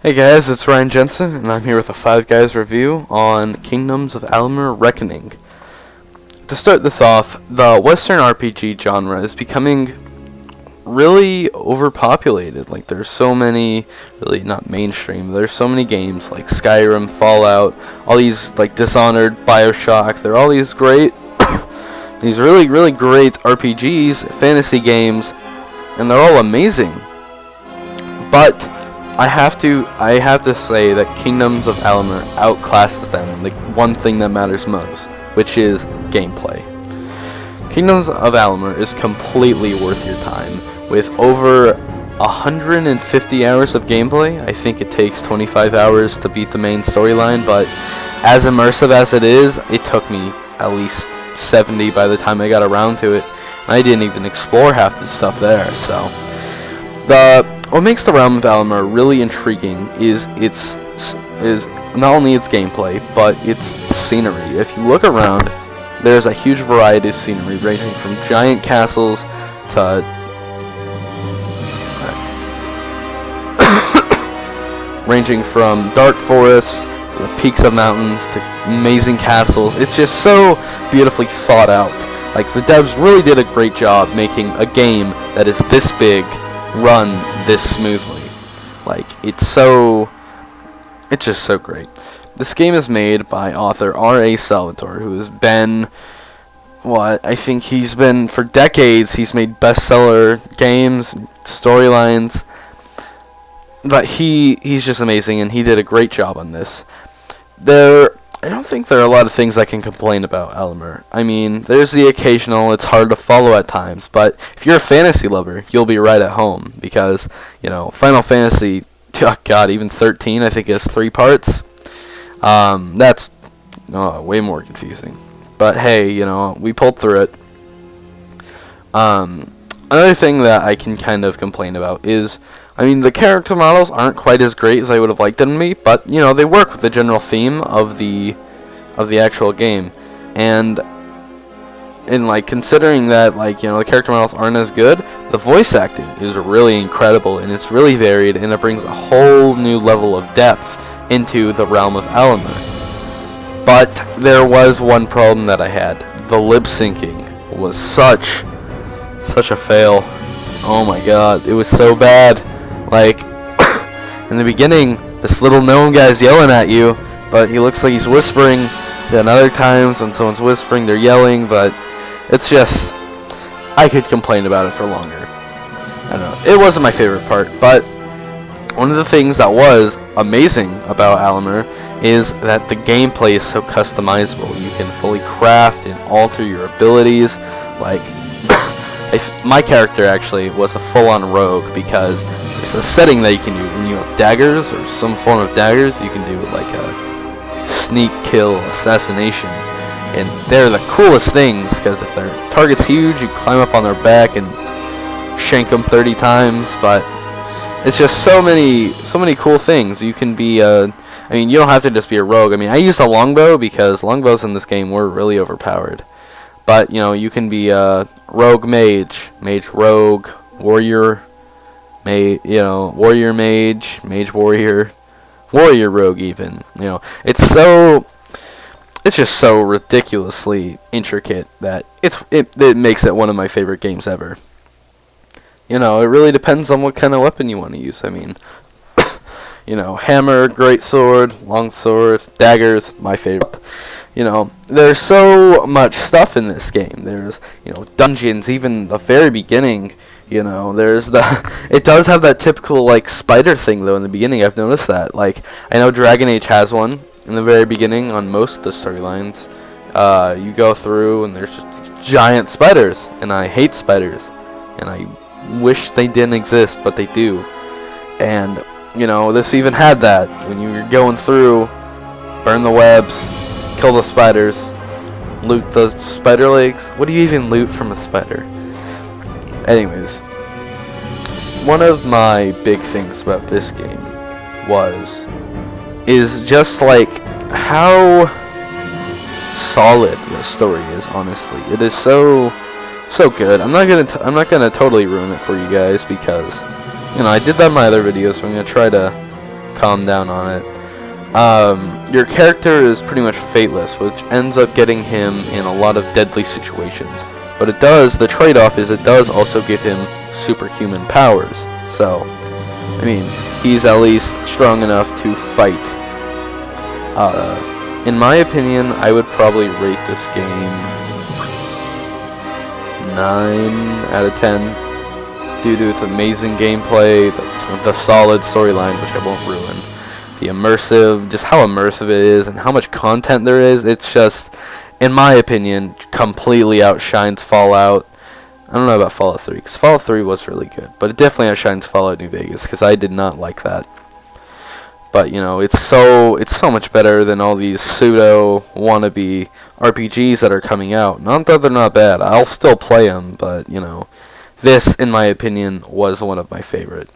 Hey guys, it's Ryan Jensen, and I'm here with a Five Guys review on Kingdoms of Amalur Reckoning. To start this off, the Western RPG genre is becoming really overpopulated. Like, there's so many, really not mainstream, there's so many games like Skyrim, Fallout, all these like Dishonored, BioShock. They're all these great, these really great RPGs, fantasy games, and they're all amazing. But I have to say that Kingdoms of Amalur outclasses them in the one thing that matters most, which is gameplay. Kingdoms of Amalur is completely worth your time. With over 150 hours of gameplay, I think it takes 25 hours to beat the main storyline, but as immersive as it is, it took me at least 70 by the time I got around to it. I didn't even explore half the stuff there, so what makes the realm of Alamur really intriguing is not only its gameplay, but its scenery. If you look around, there's a huge variety of scenery, ranging from giant castles to ranging from dark forests to the peaks of mountains to amazing castles. It's just so beautifully thought out. Like, the devs really did a great job making a game that is this big run this smoothly. Like, it's just so great. This game is made by author R.A. Salvatore, who has been, I think he's been for decades. He's made bestseller games, storylines, but he's just amazing, and he did a great job on this. I don't think there are a lot of things I can complain about Alamur. I mean, there's the occasional, it's hard to follow at times, but if you're a fantasy lover, you'll be right at home, because, you know, Final Fantasy, oh god, even 13, I think, has 3 parts. That's way more confusing. But hey, you know, we pulled through it. Another thing that I can kind of complain about is, I mean, the character models aren't quite as great as I would have liked them to be, but, you know, they work with the general theme of the actual game. And like, considering that, like, you know, the character models aren't as good, the voice acting is really incredible, and it's really varied, and it brings a whole new level of depth into the realm of Alamur. But there was one problem that I had. The lip syncing was such a fail. Oh my god, it was so bad. Like, in the beginning, this little gnome guy's yelling at you, but he looks like he's whispering. Then other times, when someone's whispering, they're yelling, but it's just, I could complain about it for longer. I don't know, it wasn't my favorite part, but one of the things that was amazing about Alamur is that the gameplay is so customizable. You can fully craft and alter your abilities. Like, my character actually was a full-on rogue, because there's a setting that you can do when you have daggers, or some form of daggers. You can do like a sneak kill assassination, and they're the coolest things, because if their target's huge, you climb up on their back and shank them 30 times. But it's just so many cool things. You can be I mean, you don't have to just be a rogue. I mean, I used a longbow because longbows in this game were really overpowered. But, you know, you can be a rogue mage, rogue, warrior, warrior mage, mage warrior, warrior rogue even. You know, it's just so ridiculously intricate that it makes it one of my favorite games ever. You know, it really depends on what kind of weapon you want to use. I mean, you know, hammer, greatsword, longsword, daggers, my favorite. You know, there's so much stuff in this game. There's, you know, dungeons, even the very beginning. You know, there's it does have that typical, like, spider thing, though, in the beginning. I've noticed that. Like, I know Dragon Age has one in the very beginning on most of the storylines. You go through, and there's just giant spiders, and I hate spiders. And I wish they didn't exist, but they do. And, you know, this even had that. When you were going through, burn the webs, kill the spiders, loot the spider legs. What do you even loot from a spider? Anyways, one of my big things about this game is just like how solid the story is. Honestly, it is so good. I'm not gonna totally ruin it for you guys, because, you know, I did that in my other videos, but I'm gonna try to calm down on it. Your character is pretty much fateless, which ends up getting him in a lot of deadly situations. But the trade-off is it does also give him superhuman powers. So, I mean, he's at least strong enough to fight. In my opinion, I would probably rate this game 9 out of 10 due to its amazing gameplay, the solid storyline, which I won't ruin, just how immersive it is and how much content there is. It's just, in my opinion, completely outshines Fallout. I don't know about Fallout 3, because Fallout 3 was really good, but it definitely outshines Fallout New Vegas, because I did not like that. But, you know, it's so much better than all these pseudo wannabe RPGs that are coming out. Not that they're not bad, I'll still play them, but, you know, this, in my opinion, was one of my favorite.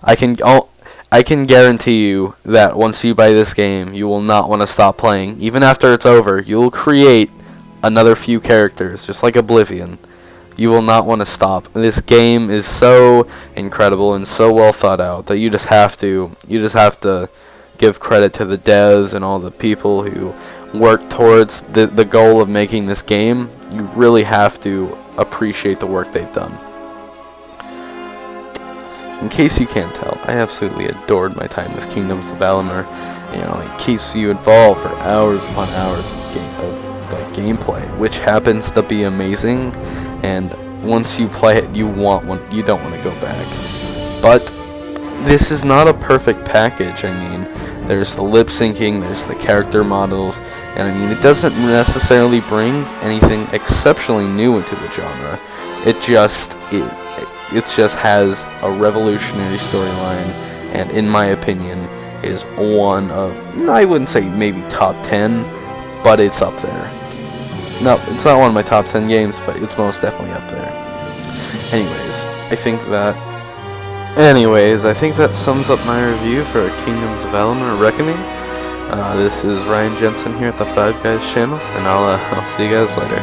I can guarantee you that once you buy this game, you will not want to stop playing. Even after it's over, you will create another few characters, just like Oblivion. You will not want to stop. This game is so incredible and so well thought out that you just have to give credit to the devs and all the people who work towards the goal of making this game. You really have to appreciate the work they've done. In case you can't tell, I absolutely adored my time with Kingdoms of Amalur. You know, it keeps you involved for hours upon hours of gameplay, which happens to be amazing. And once you play it, you don't want to go back. But this is not a perfect package. I mean, there's the lip syncing, there's the character models, and I mean, it doesn't necessarily bring anything exceptionally new into the genre. It just has a revolutionary storyline, and in my opinion, is one of, I wouldn't say maybe top 10, but it's up there. No, it's not one of my top 10 games, but it's most definitely up there. Anyways, I think that sums up my review for Kingdoms of Amalur Reckoning. This is Ryan Jensen here at the Five Guys channel, and I'll see you guys later.